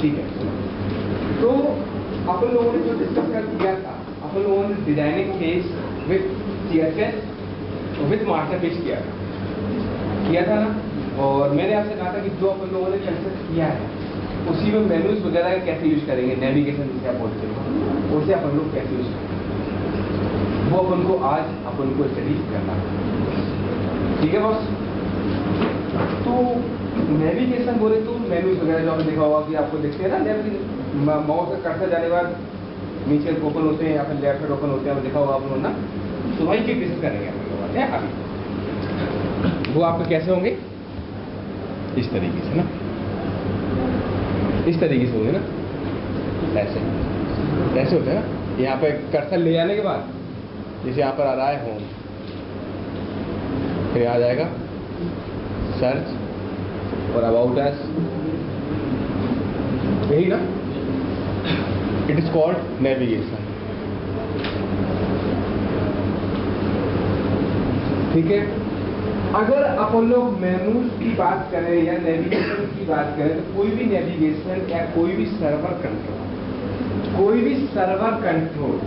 ठीक है, तो अपन लोगों ने जो डिस्कस किया था, अपन लोगों ने designing phase with CSS with master page किया था ना। और मैंने आपसे कहा था कि जो अपन लोगों ने कंसेप्ट किया है उसी में मेन्यूज वगैरह कैसे यूज करेंगे, नेविगेशन जिसे आप बोलते हैं, उसे अपन लोग कैसे यूज करेंगे, वो अपन को आज अपन को स्टडी करना है। ठीक है बॉस? तो नेविगेशन बोले तो मेन्यूज वगैरह जो आपने देखा होगा कि आपको दिखते हैं ना, माउस का कर्सर जाने के बाद नीचे ओपन होते हैं या फिर लेफ्ट साइड ओपन होते हैं, देखा होगा आप लोगों ने। तो वही की डिस्कस करेंगे अपन लोग अभी। वो आपके कैसे होंगे? इस तरीके से ना, इस तरीके से होंगे ना, ऐसे होते हैं ना। यहाँ पे कर्सर ले जाने के बाद जैसे यहाँ पर आ रहा है होम, फिर आ जाएगा सर्च और अबाउट अस, यही ना। It is called navigation. ठीक है, अगर अपन लोग मेनूज की बात करें या नेविगेशन की बात करें तो कोई भी नेविगेशन या कोई भी सर्वर कंट्रोल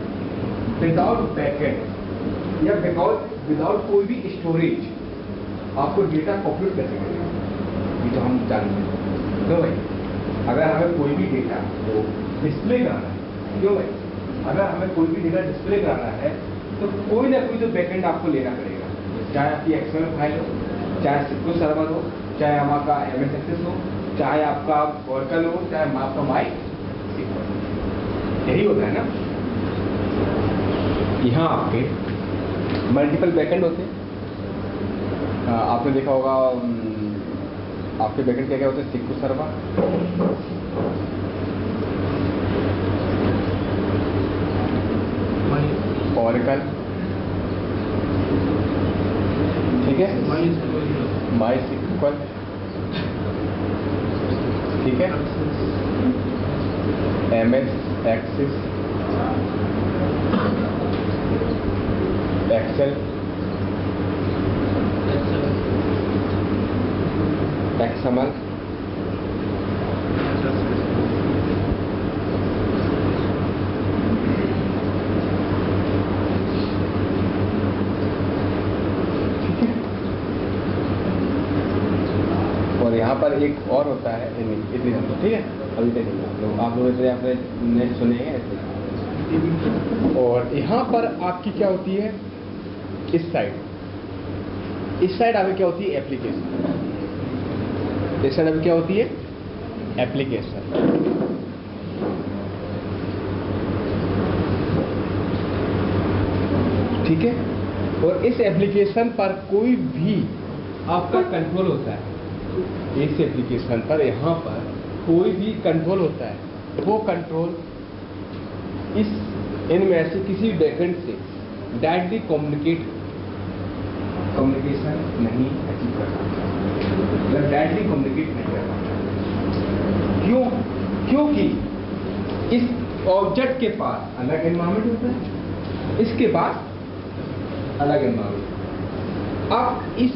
विदाउट बैकएंड या विदाउट कोई भी स्टोरेज आपको डेटा कॉम्प्यूट कैसे करेगा, ये तो हम जानते हैं। क्यों भाई? अगर हमें कोई भी डेटा को डिस्प्ले कराना है, क्यों भाई? अगर हमें कोई भी डेटा डिस्प्ले कराना है तो कोई ना कोई तो बैकएंड आपको लेना पड़ेगा, चाहे आपकी एक्सएमएल फाइल हो, चाहे सिक्को सर्वर हो, चाहे आपका MS एक्सेस हो, चाहे आपका ऑरेकल हो, चाहे आपका माई SQL, यही होता है ना। यहाँ आपके मल्टीपल बैकएंड होते हैं। आपने देखा होगा आपके बैकएंड क्या क्या होते हैं? सिक्को सर्वर, ऑरेकल, ठीक है, माई SQL, ठीक है, MS एक्सेस, एक्सेल, XML, और यहाँ पर एक और होता है, इतनी ठीक है, अभी तक नहीं आप लोग इसे आपने नेट सुने हैं ऐसे। और यहाँ पर आपकी क्या होती है? इस साइड आपकी क्या होती है? एप्लीकेशन। इस साइड आपकी क्या होती है? एप्लीकेशन। ठीक है, और इस एप्लीकेशन पर कोई भी आपका कंट्रोल होता है। इस एप्लीकेशन पर यहाँ पर कोई भी कंट्रोल होता है, वो कंट्रोल इनमें से किसी बैकएंड से डायरेक्टली कम्युनिकेशन नहीं अचीव कर सकता, मतलब डायरेक्टली कम्युनिकेट नहीं कर सकता। क्यों? क्योंकि इस ऑब्जेक्ट के पास अलग एनवायरनमेंट होता है, इसके पास अलग एनवायरनमेंट। अब इस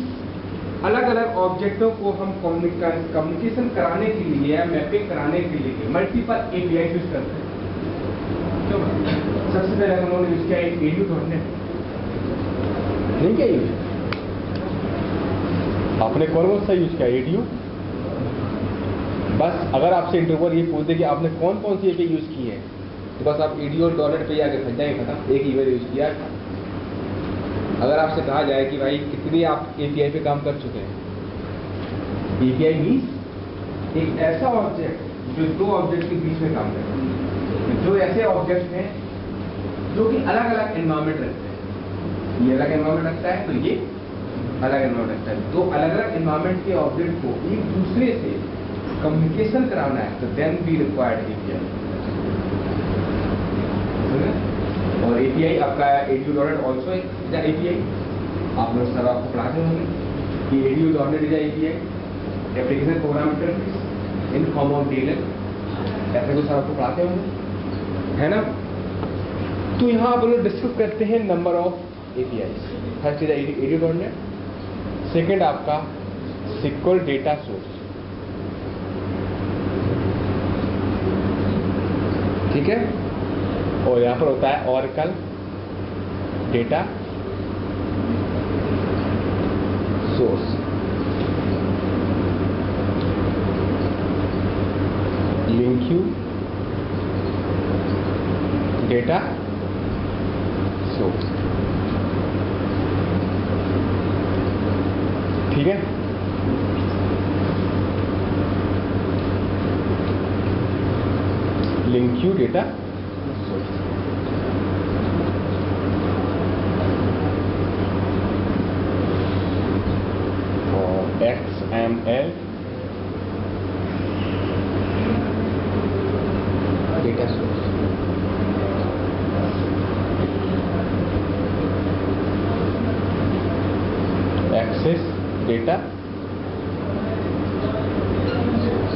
अलग अलग ऑब्जेक्टों को हम कम्युनिकेशन कराने के लिए या मैपिंग कराने के लिए मल्टीपल API यूज करते हैं। तो सबसे पहले उन्होंने यूज किया ADU.NET, नहीं क्या यूज? आपने कौन सा यूज किया? ADU। बस अगर आपसे इंटरव्यूअर ये पूछते कि आपने कौन कौन सी API यूज की है तो बस आप ADU और .NET पे जाके फंस जाएंगे, खत्म, एक ही बार यूज किया। अगर आपसे कहा जाए कि भाई कितनी आप API पे काम कर चुके हैं, API मीन्स एक ऐसा ऑब्जेक्ट जो दो ऑब्जेक्ट के बीच में काम करता है, जो ऐसे ऑब्जेक्ट हैं जो कि अलग अलग एनवायरनमेंट रखते हैं। ये अलग एनवायरनमेंट रखता है तो ये अलग एनवायरनमेंट रखता है। दो अलग अलग एनवायरनमेंट के ऑब्जेक्ट को एक दूसरे से कम्युनिकेशन कराना है तो देन बी रिक्वायर्ड API। और API आपका ADU.NET ऑल्सो इज API। आप लोग सर आपको पढ़ाते होंगे कि ADU.NET is API, application program interface in form of DLL, ऐसे कुछ सर आपको पढ़ाते होंगे, है ना। तो यहाँ आप लोग डिस्कस करते हैं number of APIs। First is ADU.NEट, सेकेंड आपका SQL डेटा सोर्स, ठीक है। और यहाँ पर होता है Oracle data source, LinkU data source, ठीक है। LinkU डेटा सोर्स, और XML data source, access data source,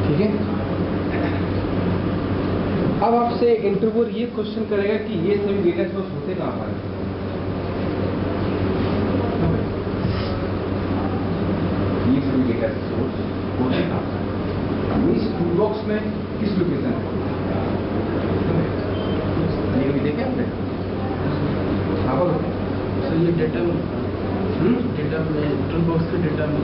ठीक है। अब आपसे इंटरव्यूअर ये क्वेश्चन करेगा कि ये सभी डेटा सोर्स होते कहाँ पर हैं? ये सभी डेटा सोर्स होते कहाँ पर? इस टूलबॉक्स में किस लोकेशन पर? ये भी देखे आपने? कहाँ पर होते हैं? सर ये डेटा में टूलबॉक्स के डेटा में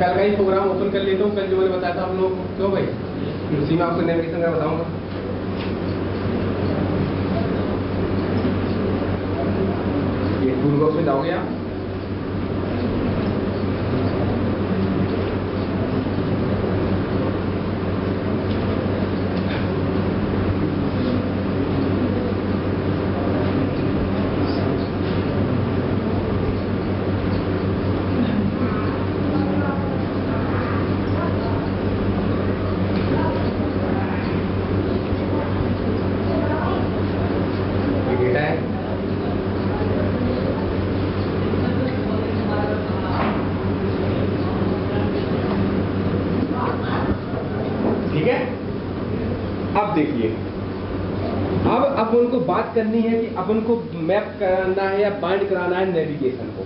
कल का ही प्रोग्राम ओपन कर लेता हूँ। कल जो मैंने बताया था आप लोगों को, क्यों भाई, उसी में आपको नेविगेशन का बताऊंगा। ये टूलबॉक्स में जाओगे आप, अब देखिए, अब अपन को बात करनी है कि अपन को मैप कराना है या बाइंड कराना है नेविगेशन को।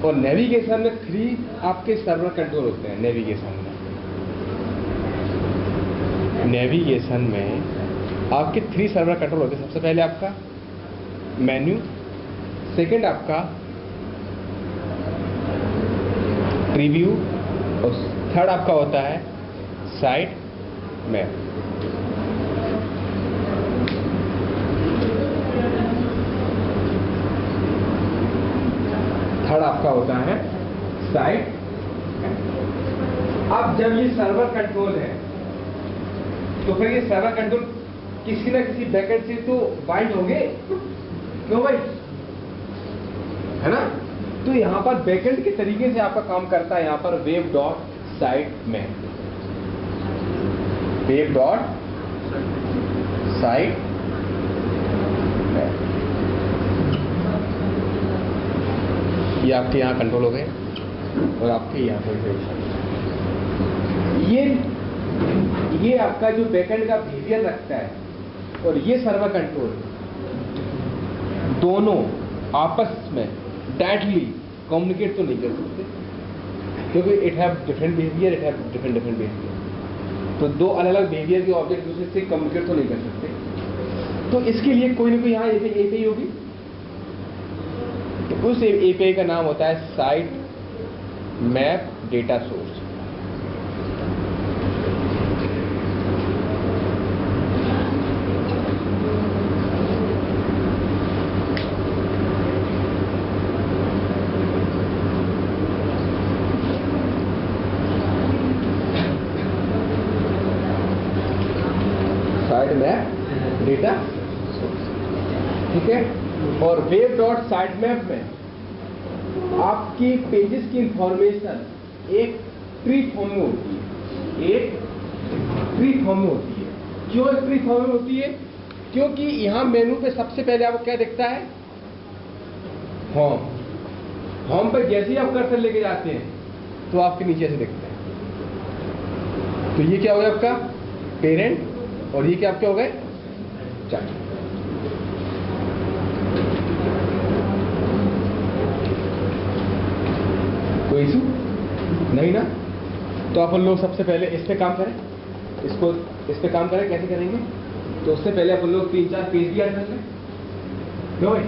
और नेविगेशन में 3 आपके सर्वर कंट्रोल होते हैं। नेविगेशन में आपके 3 सर्वर कंट्रोल होते हैं। सबसे पहले आपका मेन्यू, सेकंड आपका प्रीव्यू, और थर्ड आपका होता है साइट मैप। थर्ड आपका होता है साइट। अब जब ये सर्वर कंट्रोल है तो फिर ये सर्वर कंट्रोल किसी ना किसी बैकएंड से तो बाइंड होंगे, क्यों भाई, है ना। तो यहां पर बैकएंड के तरीके से आपका काम करता है। यहां पर web dot site map, web dot site map, ये आपके यहाँ कंट्रोल हो गए और आपके यहाँ पर ये आपका जो बैकएंड का बिहेवियर रखता है और ये सर्वर कंट्रोल, दोनों आपस में डायरेक्टली कम्युनिकेट तो नहीं कर सकते, क्योंकि it have different behaviour, it have different behaviour. तो 2 अलग अलग बिहेवियर के ऑब्जेक्ट दूसरे से कम्युनिकेट तो नहीं कर सकते। तो इसके लिए कोई ना कोई यहाँ एपीआई होगी। तो उस एपीआई का नाम होता है site map data source. Side map data, ठीक है। और वेब डॉट साइड मैप में आपकी पेजेस की इंफॉर्मेशन एक ट्री फॉर्म में होती है, एक ट्री फॉर्म में होती है। क्यों एक ट्री फॉर्म में होती है? क्योंकि यहां मेनू पे सबसे पहले आपको क्या दिखता है? होम। होम पर जैसे ही आप कर्सर लेके जाते हैं तो आपके नीचे से दिखता है। तो ये क्या हो गया आपका पेरेंट, और ये क्या आपके हो गए चाइल्ड। कोई इशू नहीं ना? तो अपन लोग सबसे पहले इस पे काम करें, इस पे काम करें। कैसे करेंगे? तो उससे पहले अपन लोग 3-4 पेज भी ऐड कर लें। क्यों भाई?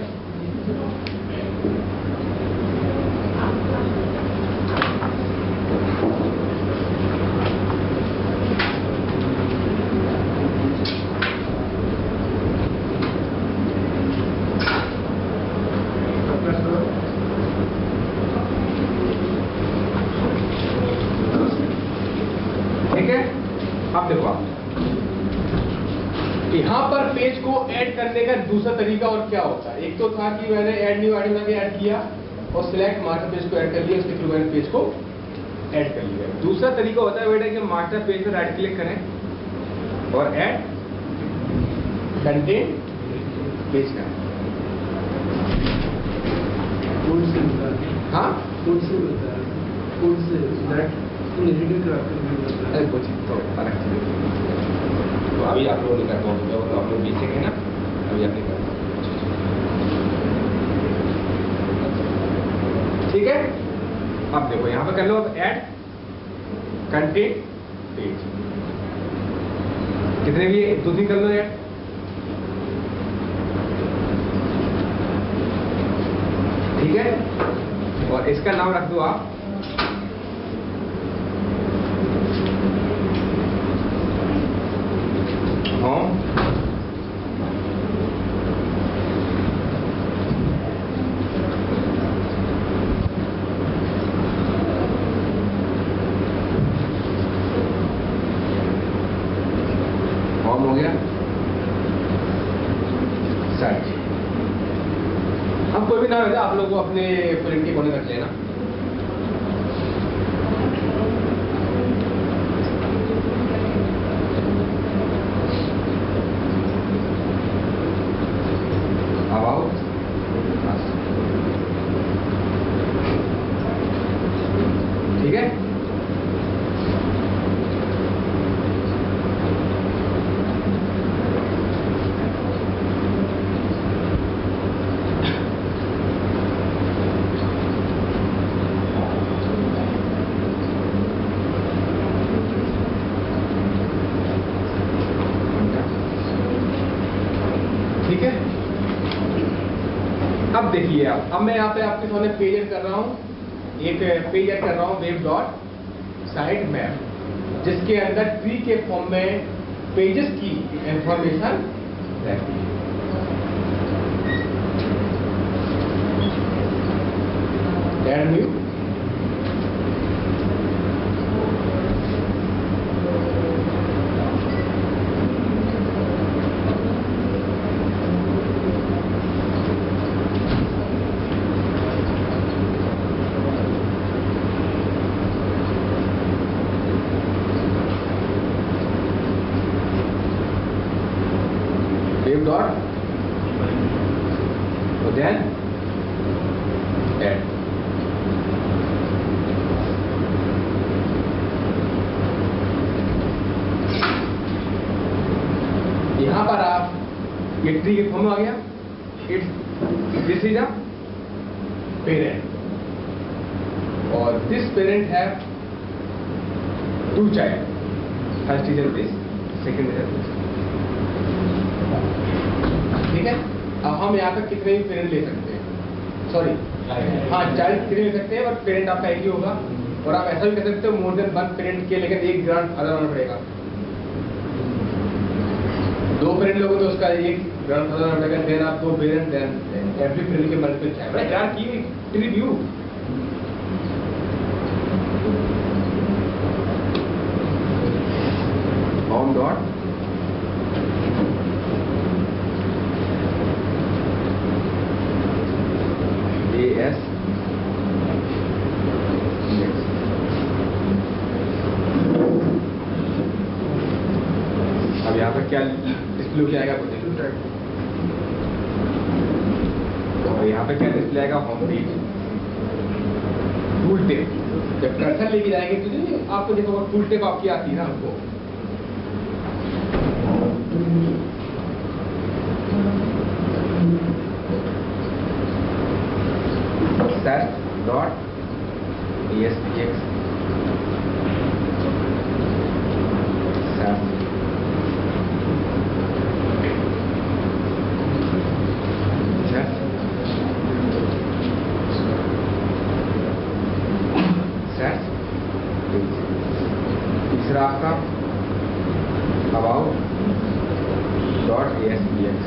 यहां पर पेज को ऐड करने का दूसरा तरीका और क्या होता है? एक तो था कि मैंने ऐड न्यू आइटम करके ऐड किया और सिलेक्ट मास्टर पेज को ऐड कर लिया, उसके थ्रू मैंने पेज को ऐड कर लिया। दूसरा तरीका होता है बेटा कि मास्टर पेज पर राइट क्लिक करें और ऐड कंटेंट पेज करें। हाँ कोड से नेगेटिव अरे कुछ तो अलग चीज। तो अभी आप लोग नहीं कर पाओगे, तो आप लोग बीच है ना, अभी आप नहीं कर पाओगे। ठीक है, अब देखो यहां पर कर लो, अब ऐड कंटेंट पेज। कितने भी 2-3 कर लो ऐड। ठीक है, और इसका नाम रख दो आप होम। होम हो गया, सर्च। अब कोई भी नाम है आप लोग को अपने प्रिंट के कोने रख लेना। ठीक है, ठीक है। अब देखिए अब मैं यहाँ पे आपके सामने पेज ऐड कर रहा हूँ, एक पेज ऐड कर रहा हूँ वेब डॉट साइड मैप, जिसके अंदर ट्री के फॉर्म में पेजेस की इंफॉर्मेशन रहती है। Add new, dot and then add. यहां पर आप ये ट्री के फॉर्म में आ गया, दिस इज अ पेरेंट और this parent have 2 child, first is this, second is this. ठीक है, अब हम यहाँ पे कितने भी पेरेंट ले सकते हैं, सॉरी हाँ चाइल्ड कितने ले सकते हैं, और पेरेंट आपका एक ही होगा। और आप ऐसा भी कर सकते हो मोर देन 1 पेरेंट के, लेकिन एक ग्रैंडफादर होना पड़ेगा। 2 पेरेंट लोगों तो उसका एक ग्रैंडफादर होना पड़ेगा, देन आप 2 पेरेंट, देन एवरी पेरेंट के मल्टीपल चाइल्ड। बड़ा यार की ट्री व्यू। होम डॉट यहाँ पे क्या डिस्प्ले हो जाएगा पोटेंशियल, और यहाँ पे क्या डिस्प्ले आएगा, होम पेज, टूल टिप। जब कर्सर लेके जाएंगे तो नहीं आपको देखो टूल टिप आपकी आती है ना हमको, search.espx तीसरा आपका about.aspx,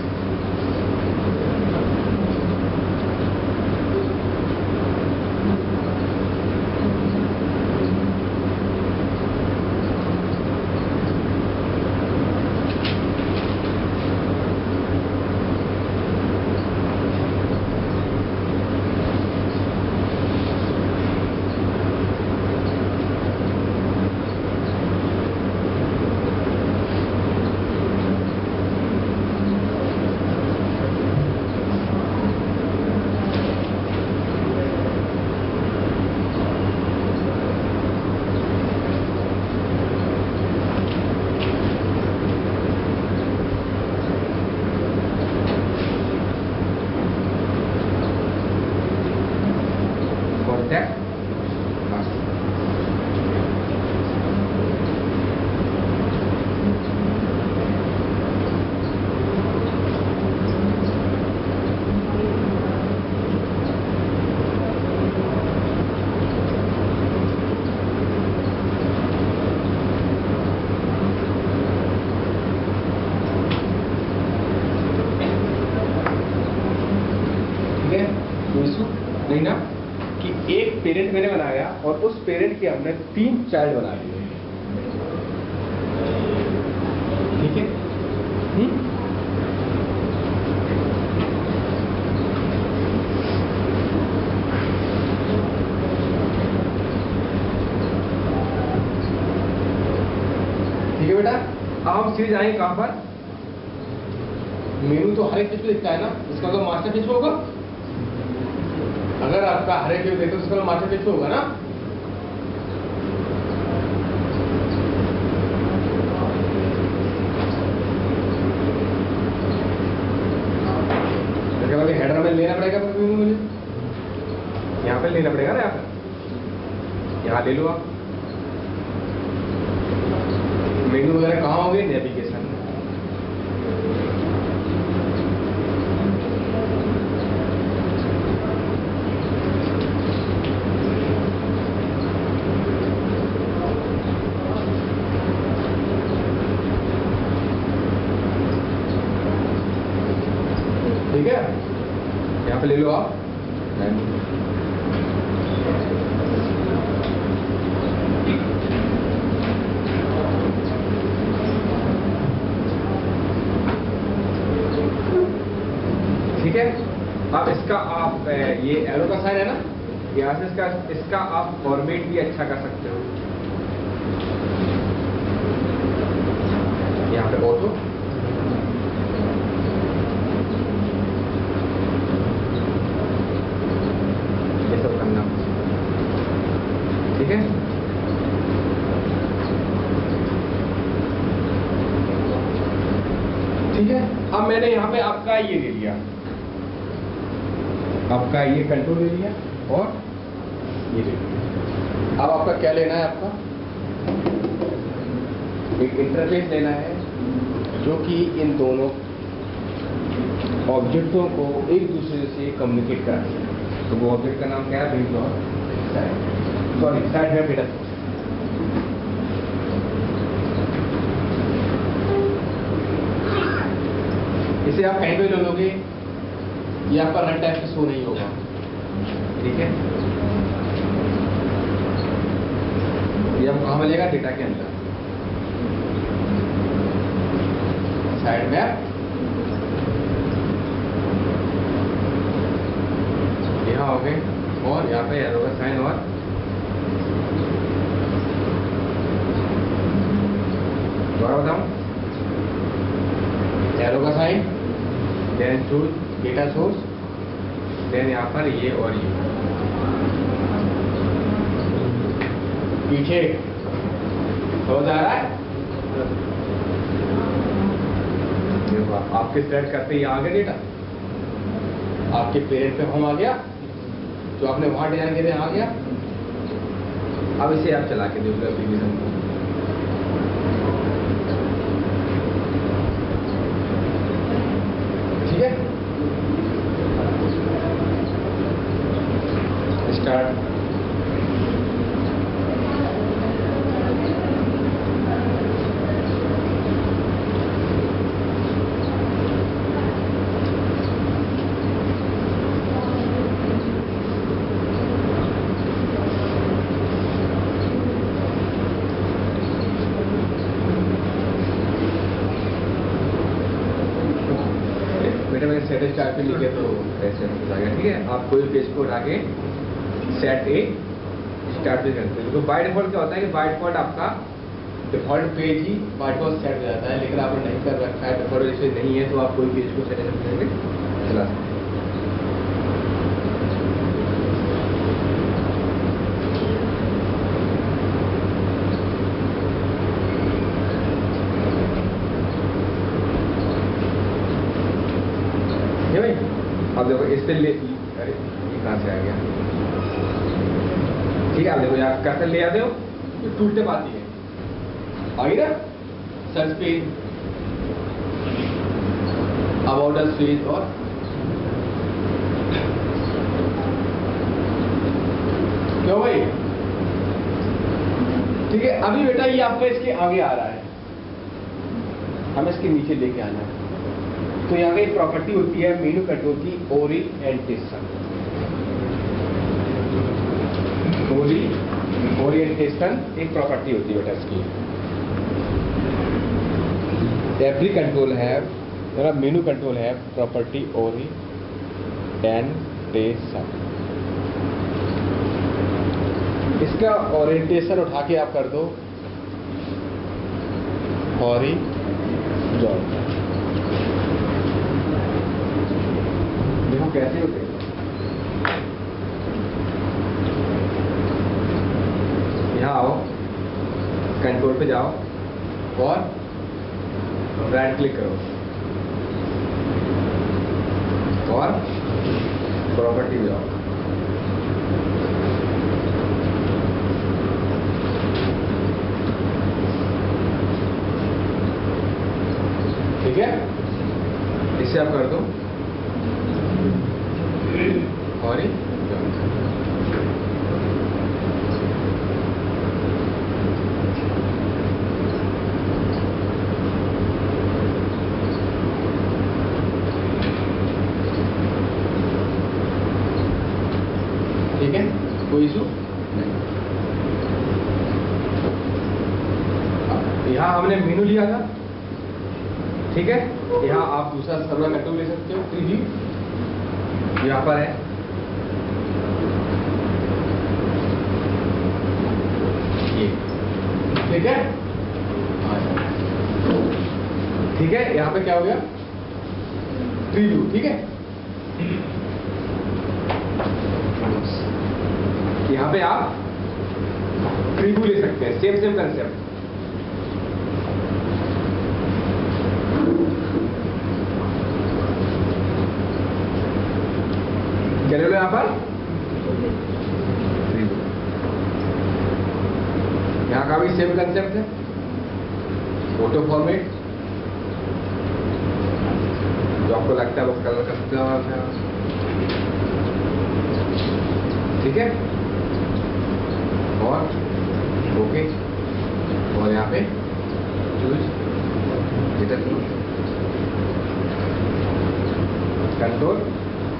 नहीं ना, कि एक पेरेंट मैंने बनाया और उस पेरेंट के हमने 3 चाइल्ड बना लिए, ठीक है। ठीक है बेटा, अब हम सीधे जाएंगे कहां पर, मेनू तो हर एक चीज को लिखता है ना, इसका मतलब मास्टर पेज होगा। अगर आपका हर एक देखो तो इसका मास्टर पेज होगा ना, हेडर में लेना पड़ेगा, मुझे यहाँ पे लेना पड़ेगा ना, यहाँ ले लो आप। मेनू वगैरह कहाँ होंगे, नेविगेशन में। ठीक है, यहाँ पे ले लो आप। ठीक है, अब इसका आप ये एरो का साइन है ना, यहाँ से इसका आप फॉर्मेट भी अच्छा कर सकते हो। यहाँ पे ऑटो, ये सब करना, ठीक है। ठीक है, अब मैंने यहाँ पे आपका ये ले लिया, आपका ये कंट्रोल ले लिया और ये ले लिया। अब आपका क्या लेना है, आपका एक इंटरफेस लेना है जो कि इन दोनों ऑब्जेक्टों को एक दूसरे से कम्युनिकेट करा सके। तो वो ऑब्जेक्ट का नाम क्या है, विंडो और सॉरी साइड में बेटा। इसे आप कहीं पे ले लोगे, ये आपका रन टाइम पे शो नहीं होगा, ठीक है। ये आपको कहाँ मिलेगा, डेटा के अंदर साइड में यहाँ हो गए, और यहाँ पे एरो का साइन, और दोबारा बताऊं, एरो का sign, then choose data source, then यहाँ पर ये और ये पीछे हो जा रहा है। देखो आपके सेट करते ही आ गया डेटा, आपके पेरेंट पे होम आ गया, जो आपने वहां डिजाइन किया आ गया। अब इसे आप चला के देखो एप्लीकेशन को। ठीक है, स्टार्ट। सेट स्टार्ट पे लिखे तो ऐसे हो जाएगा। ठीक है, आप कोई पेज को उठा के सेट ए स्टार्ट पे करते हैं। तो बाय डिफॉल्ट क्या होता है कि बाय डिफॉल्ट आपका default page he by default set हो जाता है, लेकिन आपने नहीं कर रखा है डिफॉल्ट जैसे नहीं है तो आप कोई पेज को सेट करके चला सकते हैं। अब देखो इस पे ले, अरे ये कहाँ से आ गया। ठीक है, अब देखो यहाँ कैसे ले आते हो, तो टू स्टेप आती है, आगे ना search page, about us page और क्यों भाई। ठीक है, अभी बेटा ये आपका इसके आगे आ रहा है, हमें इसके नीचे लेके आना है। तो यहाँ पे एक प्रॉपर्टी होती है मेनू कंट्रोल की, ओरिएंटेशन। ओरिएंटेशन एक प्रॉपर्टी होती है बेटा इसकी। एवरी कंट्रोल है, मेनू कंट्रोल है प्रॉपर्टी ओरिएंटेशन। इसका ओरिएंटेशन उठा के आप कर दो हॉरिजॉन्टल। देखो कैसे होते हैं। यहाँ आओ, कंट्रोल पे जाओ और राइट क्लिक करो और प्रॉपर्टी में जाओ। ठीक है, इसे आप कर दो और ठीक है, कोई इशू नहीं। यहाँ हमने मेनू लिया था, ठीक है, यहाँ आप दूसरा सर्वर कंट्रोल ले सकते हो, प्रीव्यू यहाँ पर है। ये ठीक है, ठीक है, यहाँ पे क्या हो गया प्रीव्यू। ठीक है, यहाँ पे आप प्रीव्यू ले सकते हैं, सेम कंसेप्ट। क्या ले लो यहाँ पर, यहाँ का भी सेम कंसेप्ट है, फोटो फॉर्मेट जो आपको लगता है वो कलर कर सकते हो। ठीक है, और ओके, और यहाँ पे चूज डेटा कंट्रोल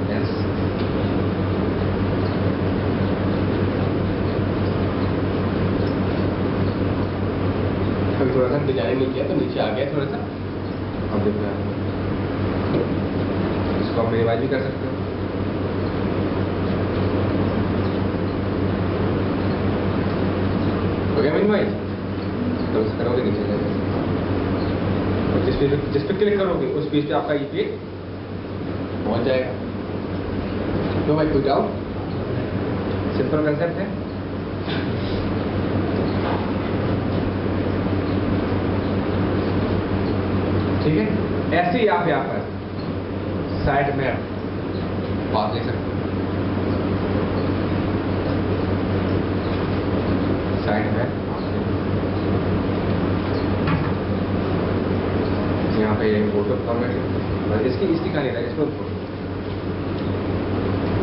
यस। थोड़ा सा डिजाइन नहीं किया तो नीचे आ गया थोड़ा सा। अब देखो इसको आप रिवाइज भी कर सकते हो। हो गया मीन भाई, तो करोगे नीचे जाएगा। जिस पे क्लिक करोगे उस पेज पे आपका ये पेज पहुंच जाएगा। तो भाई कोई डाउट? सिंपल कंसेप्ट है। ठीक है, ऐसे ही आप यहाँ पर साइड में बात ले सकते हो। साइड में यहाँ पे फोटो फॉर्मेट इसकी कहानी है, इसको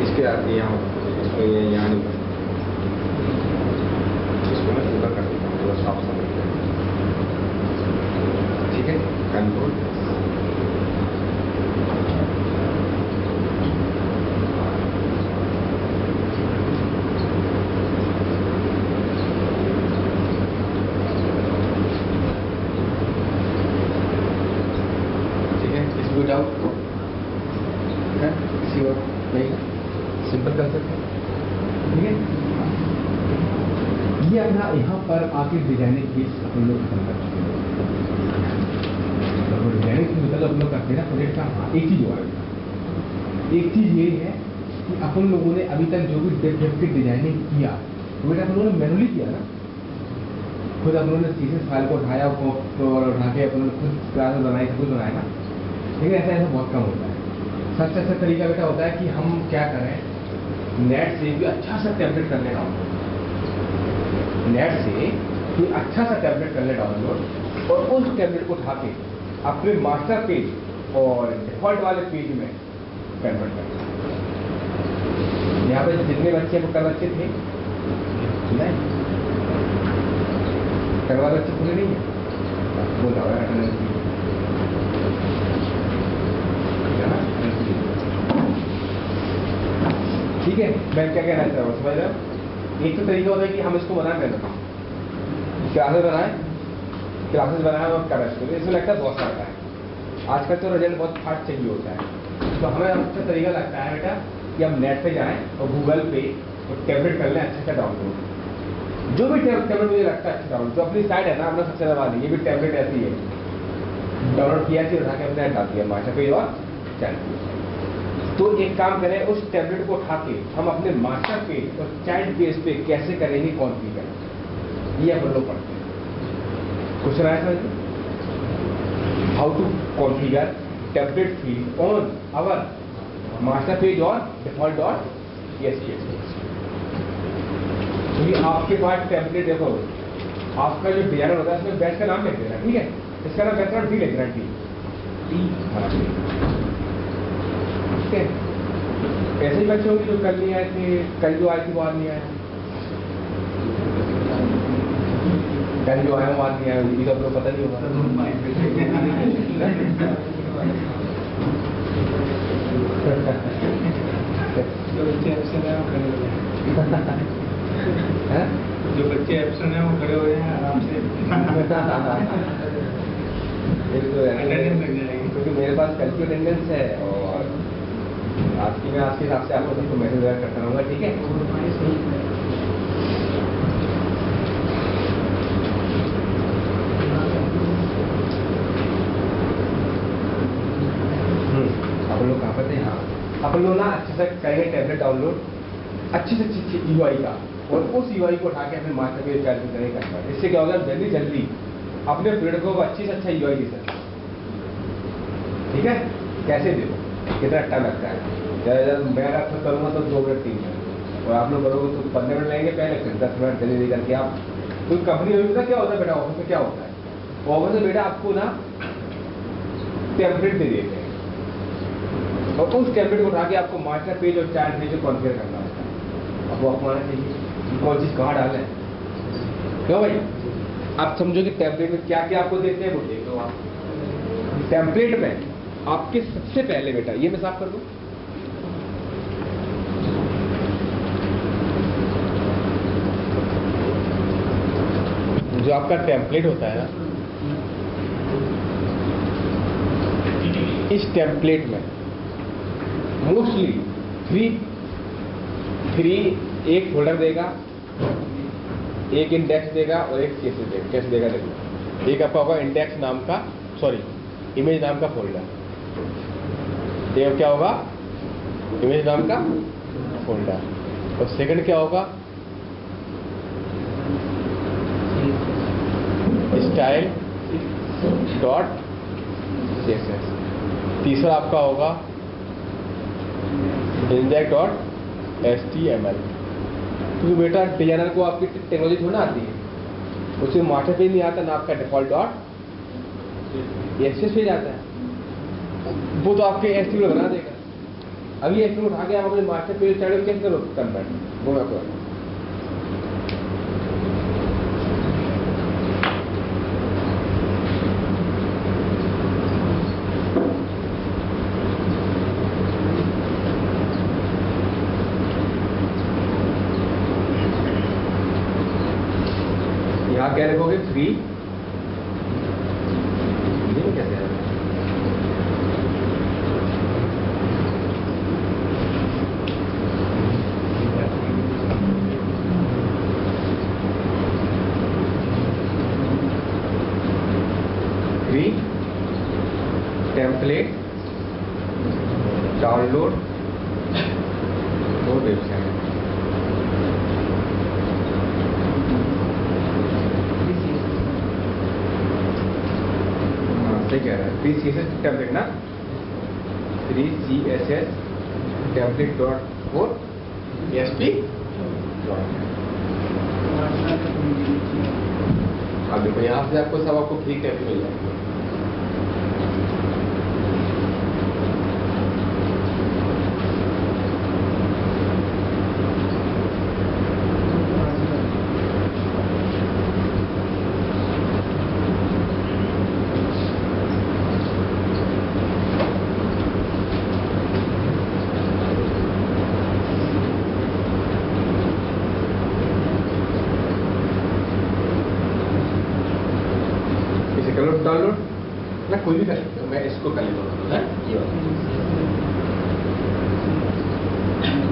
इसके आती है यहाँ, इसको ये यहाँ नहीं करना, इसको मैं ऊपर कर देता हूँ, थोड़ा साफ समझ लिया। ठीक है, कंट्रोल डाउट है किसी और नहीं? सिंपल कंसेप्ट है। ठीक है, ये अपना यहाँ पर आके डिजाइनिंग केस अपन लोग खत्म कर चुके हैं। डिजाइनिंग मतलब अपन लोग करते हैं ना प्रोजेक्ट का। हाँ, एक चीज और एक चीज ये है कि अपन लोगों ने अभी तक जो भी डेप्थ डिजाइनिंग किया वो अपन लोगों ने मैनुअली किया ना, खुद अपन लोगों ने सीसेस फाइल को उठाया और उठा के अपन लोग खुद क्लास बनाई, खुद बनाया ना। लेकिन ऐसा बहुत कम होता है। सबसे अच्छा तरीका बेटा होता है कि हम क्या करें, नेट से भी अच्छा सा टेम्पलेट कर ले डाउनलोड, नेट से कोई अच्छा सा टेम्पलेट कर ले डाउनलोड और उस टेम्पलेट को उठा के अपने मास्टर पेज और डिफॉल्ट वाले पेज में कन्वर्ट कर। यहाँ पे जितने बच्चे कल बच्चे थे नहीं, कल वाले बच्चे पूरे नहीं है, बोला हुआ है। ठीक है, मैं क्या कहना चाह रहा हूँ समझ रहे हो? एक तो तरीका होता है कि हम इसको बनाए पहले क्लासेस बनाए और कर इसको, इसमें लगता है बहुत सारा है। आजकल तो रिजल्ट बहुत फास्ट चाहिए होता है, तो हमें अच्छा तरीका लगता है बेटा कि हम नेट पे जाएं और गूगल पे और टैबलेट कर लें अच्छा डाउनलोड। जो भी टैबलेट मुझे लगता है अच्छा डाउनलोड, जो अपनी साइट है ना अपना सबसे ज़्यादा वाली, ये भी टैबलेट ऐसी है, डाउनलोड किया कि उठा के अपने डाल दिया मास्टर पेज और चैनल। तो एक काम करें, उस टैबलेट को उठा के हम अपने मास्टर पेज और चाइल्ड पेज पे कैसे करेंगे कॉन्फ़िगर, ये हम लोग पढ़ते हैं। क्वेश्चन आया समझ, how to configure tablet field on our master page और डिफॉल्ट डॉट एसपीएक्स। क्योंकि आपके पास टैबलेट देखो, आपका जो डिजाइनर होता है इसमें बैच का नाम लिख देना, ठीक है, इसका नाम बैच का डी लिख देना, ठीक है। ऐसे ही बच्चे होंगे जो कल नहीं आए थे, कल जो आए थे वो आज नहीं आए, कल जो आए वो आज नहीं आए, ये तो आपको पता नहीं होगा। जो बच्चे एब्सेंट हैं वो खड़े हो जाए आराम से, अटेंडेंस लग जाएगी। क्योंकि मेरे पास कल की अटेंडेंस है और आज की मैं आज के हिसाब से आपको सबको मैसेज वगैरह करता रहूँगा, ठीक है। अपन लोग कहाँ पर थे? हाँ, अपन लोग ना अच्छे से करेंगे टैबलेट डाउनलोड अच्छी से अच्छी यूआई का, और उस यूआई को उठा के अपने मास्टर पेज कैलकुलेट करेंगे। इससे क्या होगा, जल्दी जल्दी अपने पीरियड को अच्छी से अच्छा यूआई दे सकते, ठीक है। कैसे दे, कितना टाइम लगता है? मैं अगर खुद करूँगा तो 2 मिनट 3 मिनट, और आप लोग करोगे तो 15 मिनट लगेंगे पहले, फिर 10 मिनट जल्दी करके आप कोई कंपनी में भी क्या होता है बेटा, ऑफिस में क्या होता है, ऑफिस में बेटा आपको ना टेम्पलेट दे देते हैं और उस टेम्पलेट को उठा के आपको मास्टर पेज और चाइल्ड पेज को कॉन्फ़िगर करना होता है। आपको अपनाना चाहिए कौन चीज़ कहाँ डालना है, क्यों भाई? आप समझो कि टेम्पलेट में क्या क्या आपको देते हैं वो देख लो आप। टेम्पलेट में आपके सबसे पहले बेटा, ये मैं साफ कर दूं, जो आपका टेम्पलेट होता है ना, इस टेम्पलेट में मोस्टली थ्री एक फोल्डर देगा, एक इंडेक्स देगा और एक केस देगा। देखो, एक आपका होगा इंडेक्स नाम का, सॉरी इमेज नाम का फोल्डर। ये क्या होगा? इमेज नाम का फोल्डर। और सेकंड क्या होगा? Style dot CSS। तीसरा आपका होगा इंडेक्स डॉट HTML। क्योंकि बेटा डिजाइनर को आपकी टेक्नोलॉजी थोड़ा आती है, उसे मास्टर पेज नहीं आता ना, आपका डिफॉल्ट डॉट CSS पेज आता है, वो तो आपके HTML बना देगा। अभी HTML उठा के आप अपने मास्टर पेज स्टाइल कैसे करो कन्वर्ट, वो मैं आपको यहाँ क्या लिखोगे? फ्री कैसे है? फ्री टेम्पलेट डाउनलोड और वेबसाइट। क्या है? फ्री CSS टेम्पलेट ना, free CSS template dot four ASP। अब देखो यहाँ से आपको सब आपको फ्री टेम्पलेट मिल जाएगा। डाउनलोड ना कोई भी कर सकते हो, मैं इसको कर लेता हूँ।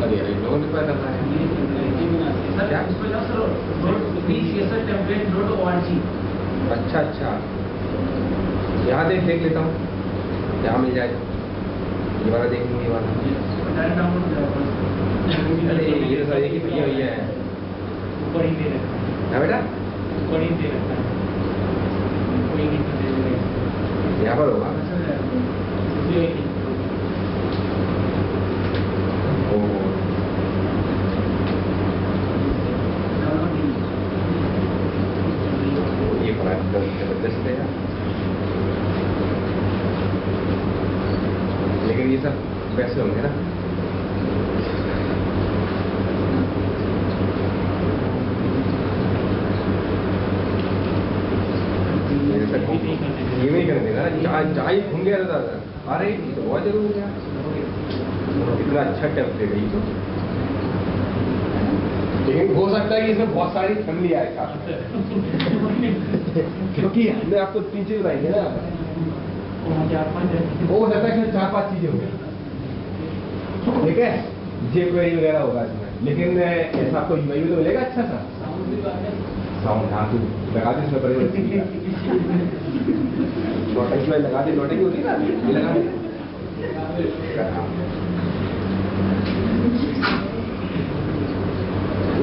अरे यार इन लोगों ने क्या करना है? अच्छा अच्छा, यहाँ देख लेता हूँ, यहाँ मिल जाएगा। ये वाला देख लूँ, ये वाला। अरे ये तो सारे की भैया भैया है बेटा, यहाँ पर होगा। ये बड़ा जबरदस्त है, लेकिन ये सब पैसे होंगे ना। ये नहीं करने देगा ना, जहाँ ही घूम गया दादा। अरे ये तो बहुत जरूर हो गया, इतना अच्छा टेम्पलेट है ये तो। लेकिन हो सकता है कि इसमें बहुत सारी फैमिली आए साथ में, क्योंकि हमने आपको 3 चीज बताई है ना। वो हो सकता है कि 4-5 चीजें होंगी, ठीक है, jQuery वगैरह होगा इसमें। लेकिन ऐसा आपको UI में तो मिलेगा अच्छा सा साउंड। हाँ तू लगा दे इसमें, बड़े नोटिंग लगा दे, नोटिंग होती है ना, ये लगा दे।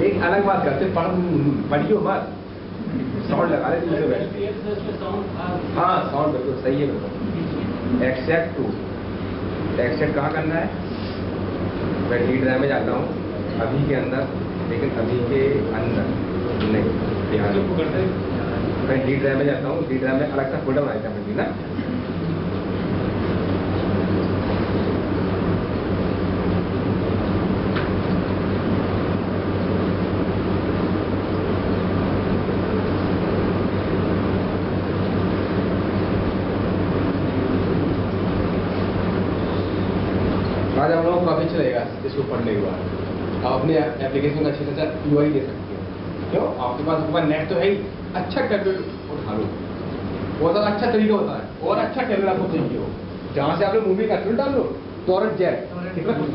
एक अलग बात करते, पढ़ियो मत, साउंड लगा दे दूसरे बैठ। हाँ साउंड बिल्कुल सही है, बिल्कुल। एक्सेप्ट टू, एक्सेप्ट कहाँ करना है? मैं डी ड्राइव में जाता हूँ अभी के अंदर, लेकिन अभी के अंदर नहीं, मैं डी ड्राइव में जाता हूँ। डी ड्राइव में अलग सा फोल्डर बनाता हूँ ना, आज हम लोगों को काफी चलेगा इसको पढ़ने के बाद। आप अपने एप्लीकेशन का अच्छे से UI दे सकते हो। क्यों? आपके पास नेट तो है ही, अच्छा टेम्पलेट उठा लो, बहुत अच्छा तरीका होता है। और अच्छा टेम्पलेट आपको चाहिए हो, जहाँ से आपने मूवी का टूल डाल लो, टॉरेंट जेट, कितना कुछ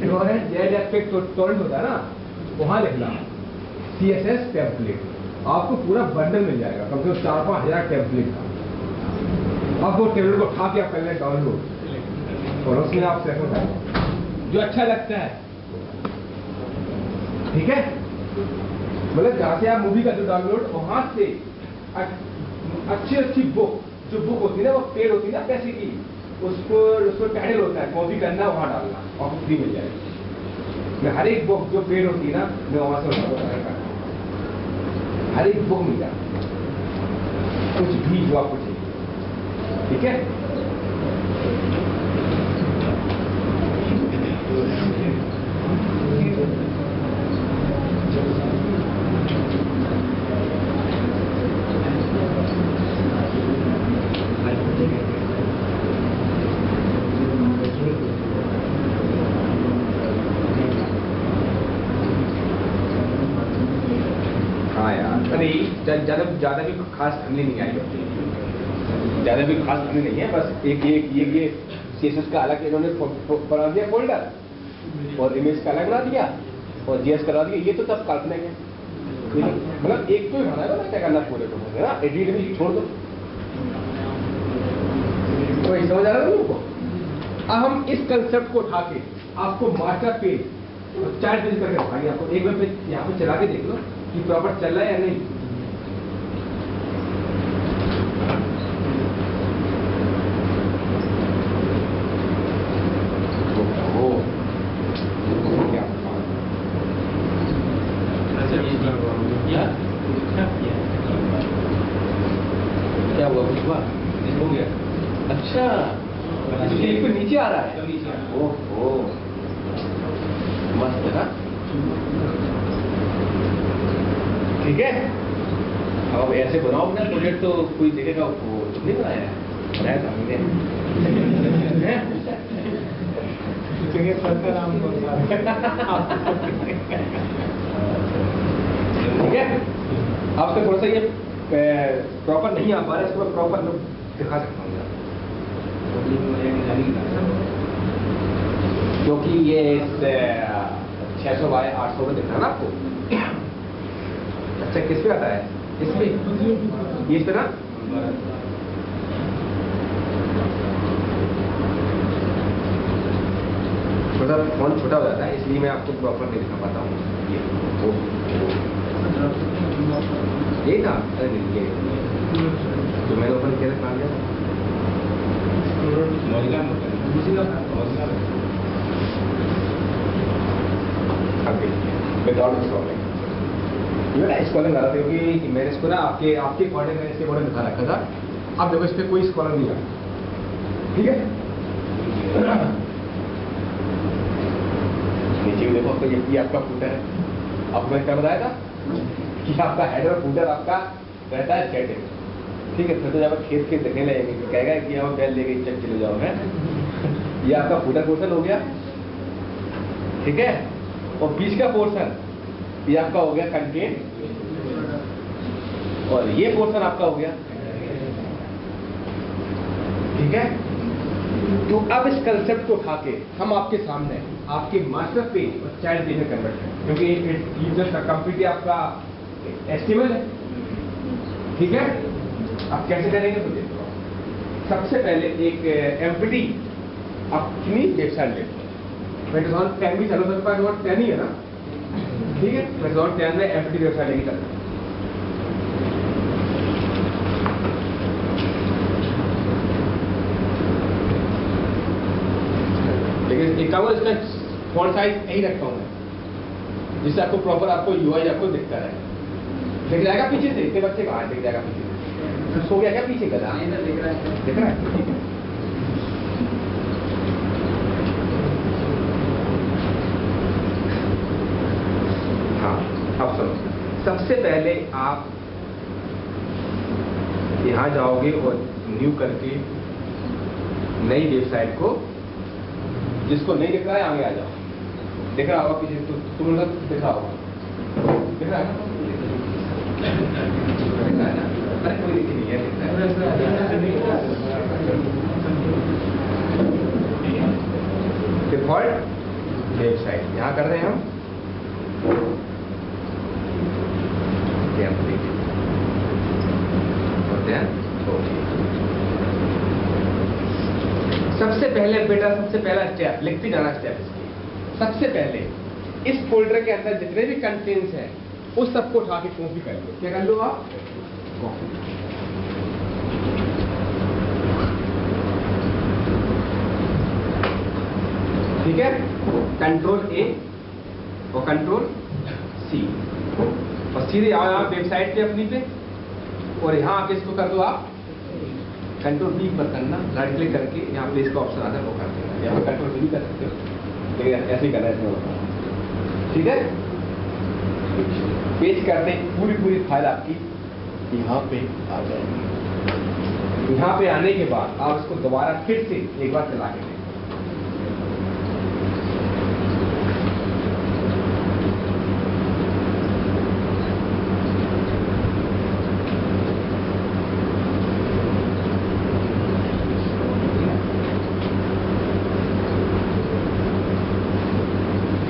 टॉरेंट जेट एस्पेक्ट टॉरेंट होता है ना, वहाँ लिखना CSS टेम्पलेट, आपको पूरा बंडल मिल जाएगा, कम से कम 4-5 हज़ार टेम्पलेट का। अब वो टेबलेट को उठा के आप कर लें डाउनलोड और उसमें आप सेट होता है जो अच्छा लगता है, ठीक है। मतलब जहाँ से आप मूवी का जो डाउनलोड वहां से अच्छी बुक, जो बुक होती है ना वो पेड होती है ना पैसे की, उसको टाइटल होता है, कॉपी करना वहां डालना और फ्री मिल जाएगी। मैं हर एक बुक जो पेड होती है ना मैं वहां से उठा हर एक बुक मिल जाए, कुछ भी जो आपको चाहिए, ठीक है। हाँ यार, अरे ज्यादा भी खास ठंडी नहीं आई, ज्यादा भी खास ठंडी नहीं है, बस ये CSS का अलग इन्होंने बना दिया फोल्डर और इमेज का अलग बना दिया और GS करा दिया। ये तो तब काल्पनिक है, मतलब एक तो ही बनाएगा ना, क्या करना पूरे को है ना, एडिट भी छोड़ दो। तो समझ आ रहा है लोगों को। अब हम इस कंसेप्ट को उठा के आपको मास्टर पेज और चार्ट पेज करके दिखाएंगे आपको। एक बार यहाँ पे चला के देख लो कि प्रॉपर चल रहा है या नहीं। क्या हुआ, कुछ हुआ, हो गया? अच्छा, एक तो नीचे आ रहा है। ओहो, मस्त है ना, ठीक है। अब ऐसे बनाओ ना प्रोजेक्ट तो कोई देखेगा, वो तुमने बनाया है, बनाया था हमने। ठीक है, आपसे थोड़ा सा ये प्रॉपर नहीं आ पा रहा है, इसको प्रॉपर दिखा सकता हूँ क्योंकि ये 600 बाय 800 में दिख रहा है ना आपको। अच्छा, किस पे आता है? इसमें ये इस पे ना, थोड़ा फोन छोटा हो जाता है इसलिए मैं आपको प्रॉपर नहीं दिखा पाता हूँ। ये था, अरे नहीं, ये तो मैंने ओपन किया था, कहाँ गया? स्कॉलर आ रहा था क्योंकि मैंने इसको ना आपके अकॉर्डिंग मैंने इसके अकॉर्डिंग दिखा रखा था। अब देखो इस पर कोई स्कॉलर नहीं आया, ठीक है। नीचे देखो आपका ये आपका फूटर है। आपको मैंने क्या बताया था कि आपका हेडर फूटर आपका रहता है स्टैटिक, ठीक है। फिर तो जब खेत देखने लगेंगे कहेगा कि आप बैल लेके चल चले जाओ, है ये आपका फूटर पोर्शन हो गया, ठीक है। और बीच का पोर्शन ये आपका हो गया कंटेंट, और ये पोर्शन आपका हो गया, ठीक है। तो अब इस कंसेप्ट को उठा के हम आपके सामने आपके मास्टर पेज और चाइल्ड पेज में कन्वर्ट करें, क्योंकि यूजर कंप्लीटली आपका एस्टिमेट है, ठीक है। आप कैसे करेंगे तो देखो, सबसे पहले एक एम्प्टी अपनी वेबसाइट देखो। Microsoft 10 भी चलो, सबके पास Word 10 ही है ना, ठीक है। Microsoft 10 में एम्प्टी वेबसाइट लेके चलना। लेकिन एक काम, इसका फॉन्ट साइज यही रखता हूँ मैं, जिससे आपको प्रॉपर आपको UI आपको दिखता है। दिख जाएगा पीछे से, इतने बच्चे कहाँ दिख जाएगा पीछे से? सो गया क्या पीछे का? दिख रहा है, दिख रहा है। हाँ, अब सुनो, सबसे पहले आप यहाँ जाओगे और न्यू करके नई वेबसाइट को, जिसको नहीं दिख रहा है आगे आ जाओ। दिख रहा होगा पीछे, तुम लोग दिख रहा होगा, दिख रहा है ना? अरे कोई दिक्कत नहीं है, डिफॉल्ट वेबसाइट यहाँ कर रहे हैं हम। होते हैं सबसे पहले बेटा, सबसे पहला स्टेप लिखते जाना, स्टेप इसकी सबसे पहले इस फोल्डर के अंदर जितने भी कंटेंट्स हैं उस सबको उठा के कॉपी कर लो। क्या कर लो आप? कॉपी। ठीक है, कंट्रोल ए और कंट्रोल सी और सीधे आओ यहाँ वेबसाइट पे अपनी पे और यहाँ आके इसको कर दो आप कंट्रोल बी पर करना, राइट क्लिक करके यहाँ पे इसका ऑप्शन आता है वो कर देना। यहाँ पे कंट्रोल बी कर सकते हो लेकिन ऐसे ही करना है इसमें बताऊँ। ठीक है, पेस्ट करते पूरी फाइल आपकी यहाँ पे आ जाएगी। यहाँ पे आने के बाद आप इसको दोबारा फिर से एक बार चला के दें।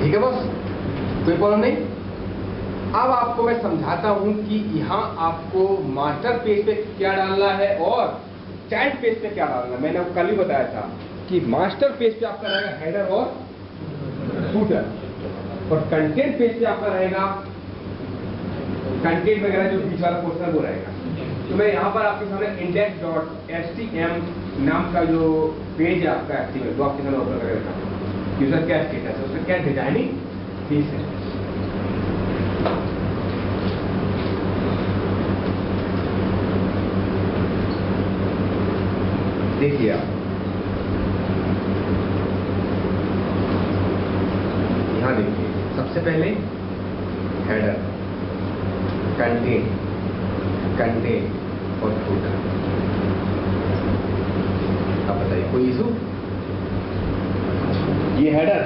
ठीक है बस, कोई प्रॉब्लम नहीं। अब आपको मैं समझाता हूं कि यहाँ आपको मास्टर पेज पे क्या डालना है और चाइल्ड पेज पे क्या डालना है। मैंने कल ही बताया था कि मास्टर पेज पे आपका रहेगा हेडर और फूटर और कंटेंट पेज पे आपका रहेगा कंटेंट वगैरह, जो बीच वाला पोर्शन वो रहेगा। तो मैं यहाँ पर आपके सामने index.htm नाम का जो पेज है आपका HTML वो आपके सामने ओपन करके रखा हूं। यूजर क्या स्टेटस है, उसका क्या डिजाइनिंग पीस है। देखिए आप यहाँ देखिए, सबसे पहले हेडर, कंटेंट और फूटर। अब बताइए कोई इशू? ये हेडर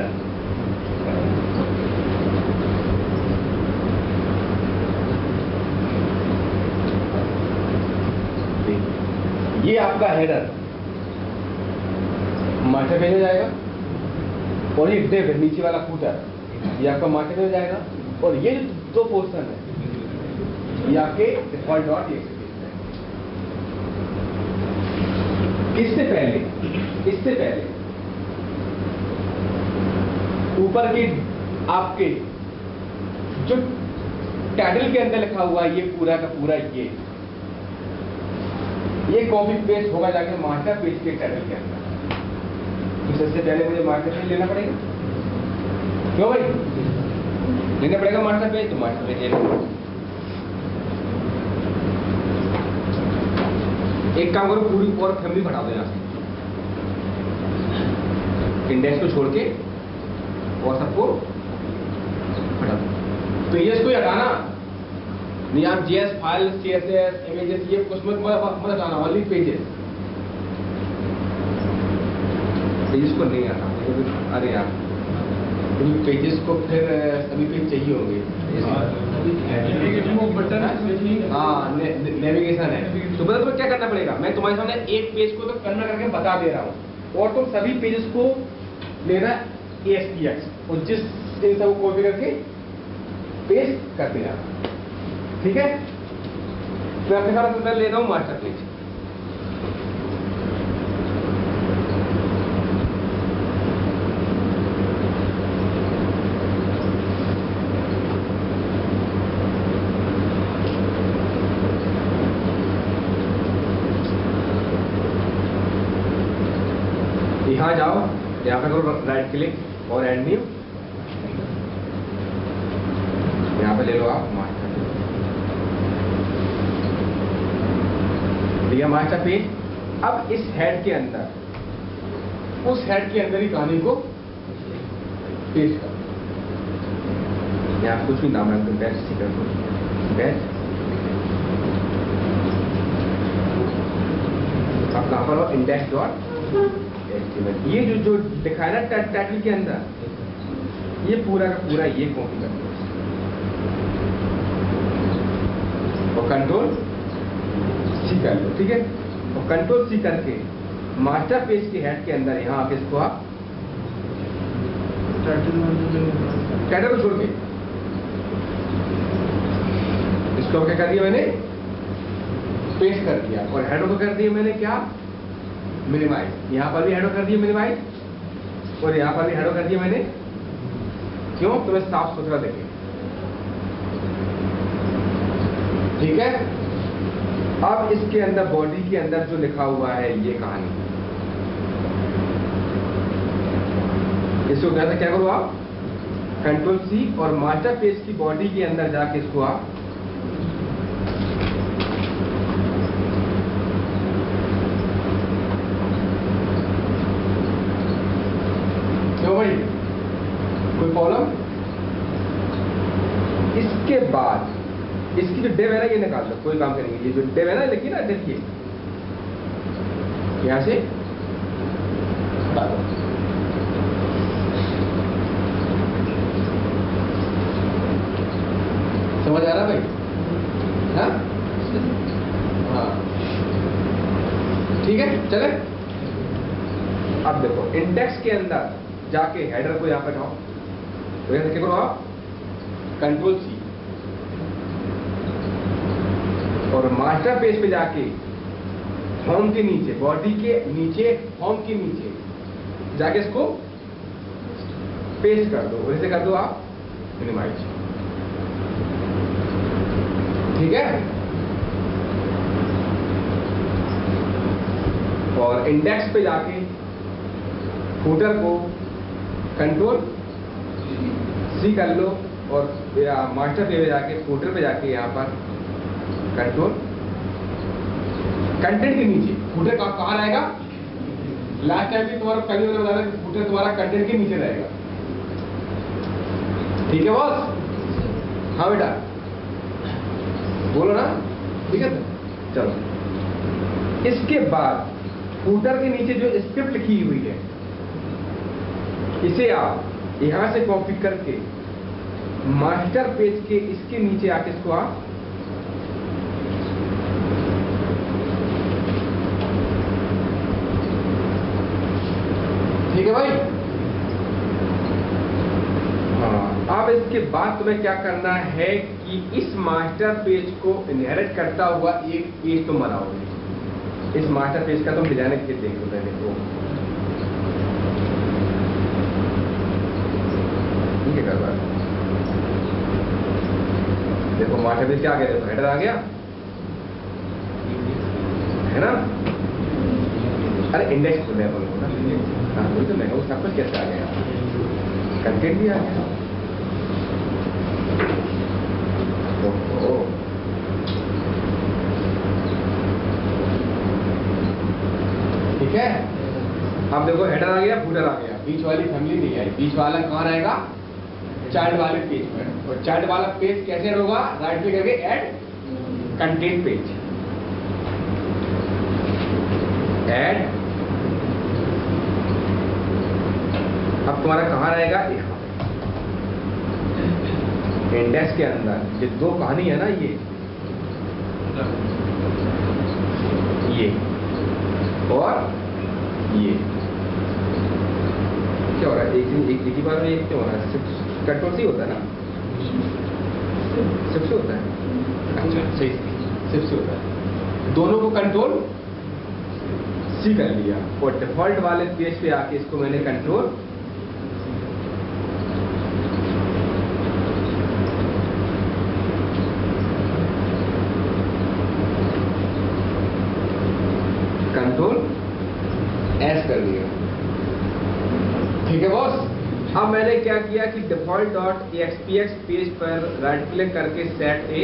ये आपका हेडर मास्टर पेज में जाएगा और ये डिव है नीचे वाला फूटर, ये आपका मास्टर पेज में जाएगा और ये जो दो पोर्शन है ये आपके डिफॉल्ट डॉट टीएक्सटी इससे पहले ऊपर के आपके जो टाइटल के अंदर लिखा हुआ है ये पूरा का पूरा ये कॉपी पेस्ट होगा जाके मास्टर पेज के टाइटल के अंदर। तो सबसे पहले मुझे मास्टर पेज लेना पड़ेगा, क्यों भाई? लेना पड़ेगा मास्टर पेज, तो मास्टर पेज ले लो। एक काम करो, पूरी और फैमिली हटा दो यहाँ से, इंडेक्स को छोड़ के और सबको हटा दो। पेजेस को हटाना नहीं, आप जीएस फाइल, सीएसएस, इमेजेस ये कुछ मत हटाना, ओनली पेजेस को नहीं हटाना। अरे यार पेजेस को फिर सभी पेज चाहिए होंगे। हाँ, नेविगेशन है। तो मतलब क्या करना पड़ेगा, मैं तुम्हारे सामने एक पेज को तो कन्वर्ट करके बता दे रहा हूँ और तुम सभी पेजेस को लेना ASPX और जिस इन सबको कॉपी करके पेस्ट कर देना। ठीक है, मैं अपने साथ अंदर ले रहा हूँ मास्टर पेज। यहाँ जाओ, यहाँ पे करो राइट क्लिक और ऐड न्यू, यहाँ पे ले लो आप मास्टर मास्टर पेज। अब इस हेड के अंदर, उस हेड के अंदर ही कहानी को पेस्ट करो। यहाँ कुछ भी नाम है, बेस्ट सीकर बेस्ट। अब कहाँ पर हो, index.html। ये जो दिखा है ना टाइटल के अंदर, ये पूरा का पूरा ये कॉपी कर दो और कंट्रोल सी कर लो। ठीक है, और कंट्रोल सी करके मास्टर पेज के हेड के अंदर यहाँ आप इसको आप टाइटल को छोड़ के इसको क्या कर दिया मैंने, पेस्ट कर दिया और हेडर को कर दिया मैंने क्या, मिनिमाइज, यहाँ पर भी हेडो कर दिया मिनिमाइज, और यहाँ पर भी हेडो कर दिया मैंने, क्यों? तुम्हें साफ सुथरा देखे, ठीक है। अब इसके अंदर बॉडी के अंदर जो लिखा हुआ है ये कहानी, इसको कहते क्या करो आप, कंट्रोल सी और मास्टर पेज की बॉडी के अंदर जाके इसको आप क्यों भाई, कोई प्रॉब्लम? इसके बाद इसकी जो डेव है ना ये निकाल लो, कोई काम करेंगे। ये जो डेव है ना लिखिए ना, देखिए यहां से समझ आ रहा भाई? हाँ हाँ ठीक है, चले। अब देखो इंडेक्स के अंदर जाके हेडर को यहां पर लाओ, तो यहां क्या करो आप, कंट्रोल सी, और मास्टर पेज पे जाके होम के नीचे, बॉडी के नीचे, होम के नीचे जाके इसको पेस्ट कर दो, वैसे कर दो आप मिनिमाइज, ठीक है। और इंडेक्स पे जाके फूटर को कंट्रोल सी कर लो, और मास्टर पेज पे जाके फूटर पे जाके यहाँ पर कंट्रोल, कंटेंट के नीचे, फूटर कहाँ रहेगा? लास्ट टाइम भी तुम्हारा पहले मैंने बताया कि फूटर तुम्हारा कंटेंट के नीचे रहेगा, ठीक है बॉस? हाँ बेटा बोलो ना, ठीक है। चलो इसके बाद फूटर के नीचे जो स्क्रिप्ट लिखी हुई है, इसे आप यहां से कॉपी करके मास्टर पेज के इसके नीचे आके इसको आप ठीक है भाई? हाँ, अब इसके बाद तुम्हें क्या करना है कि इस मास्टर पेज को इनहेरिट करता हुआ एक पेज तुम बनाओगे। इस मास्टर पेज का तुम डिजाइन करके देखो पहले तो, ठीक है। कर रहा देखो मास्टर पेज क्या आ गया, देखो हेडर आ गया है ना, अरे इंडेक्स खोल रहे हैं ना, हाँ वही तो मैं वो सब कुछ कैसे आ गया, कंटेंट भी आ गया। ठीक है, अब देखो हेडर आ गया, फूटर आ गया, बीच वाली फैमिली नहीं आई। बीच वाला कहाँ रहेगा? चाइल्ड वाले पेज पर। और चाइल्ड वाला पेज कैसे ऐड होगा? राइट क्लिक करके ऐड कंटेंट पेज, ऐड। अब तुम्हारा कहाँ रहेगा? यहाँ इंडेक्स के अंदर। ये दो कहानी है ना, ये और ये क्या हो रहा है? एक ही बार में एक क्यों हो रहा है? कंट्रोल सी होता है ना, सिर्फ से होता है। अच्छा सही, सिर्फ से होता है। दोनों को कंट्रोल सी कर लिया, और डिफॉल्ट वाले पेज पे आके इसको मैंने कंट्रोल एस कर दिया, ठीक है बॉस? अब मैंने क्या किया कि डिफॉल्ट डॉट एक्सपीएक्स पेज पर राइट क्लिक करके सेट ए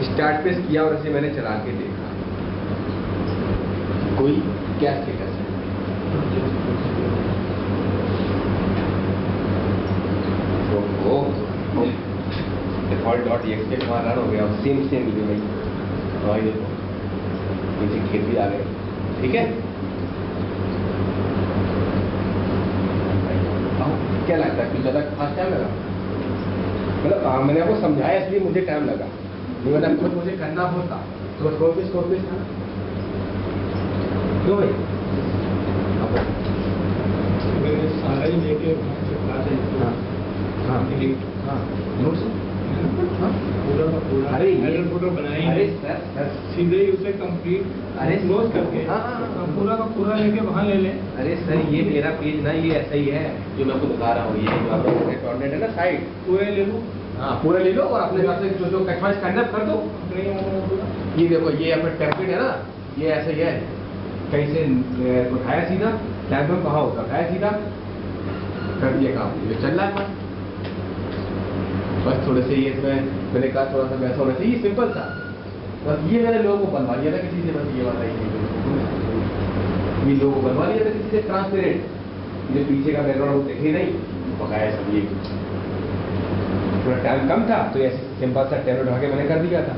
स्टार्ट पेज किया, और इसे मैंने चला के देखा कोई क्या स्टेटस है। डिफॉल्ट डॉट एक्सपीएक्स वहां रन हो गया, सेम भाई, और देखो नीचे खेत भी आ गए, ठीक है। क्या लगता है कुछ ज़्यादा खास टाइम लगा? मतलब मैंने आपको समझाया इसलिए मुझे टाइम लगा, नहीं मतलब खुद मुझे करना होता तो स्कोर पे था। क्यों भाई? मैंने सारा ही लेके हाँ हाँ हाँ नोट्स पूरा का पूरा अरे ये- हेडर फुटर बनाएंगे अरे सर सीधे ही उसे कंप्लीट अरे क्लोज करके हाँ, हाँ, हाँ। पूरा का पूरा लेके वहाँ ले लें। अरे सर ये मेरा पेज ना ये ऐसा ही है जो मैं आपको दिखा रहा हूँ, ये जो आपका कोऑर्डिनेट है ना साइड, पूरे ले लो। हाँ पूरा ले लो और अपने हिसाब से जो कस्टमाइज करना है कर दो। नहीं होगा पूरा। ये देखो ये आपका टेम्पलेट है ना, ये ऐसा ही है, कहीं से उठाया सीधा, टैब कहाँ होता उठाया सीधा कर दिया काम, ये चल रहा है काम। बस थोड़े से ये इसमें मैंने कहा थोड़ा सा वैसा होना चाहिए, सिंपल सा। बस ये मैंने लोगों को बनवा लिया था किसी से, बस ये वाला ये लोगों को बनवा लिया था किसी से ट्रांसपेरेंट, ये पीछे का बैकग्राउंड देखे नहीं पकाया सब ये थोड़ा टाइम कम था तो ऐसे सिंपल सा टेबल उठा के मैंने कर दिया था।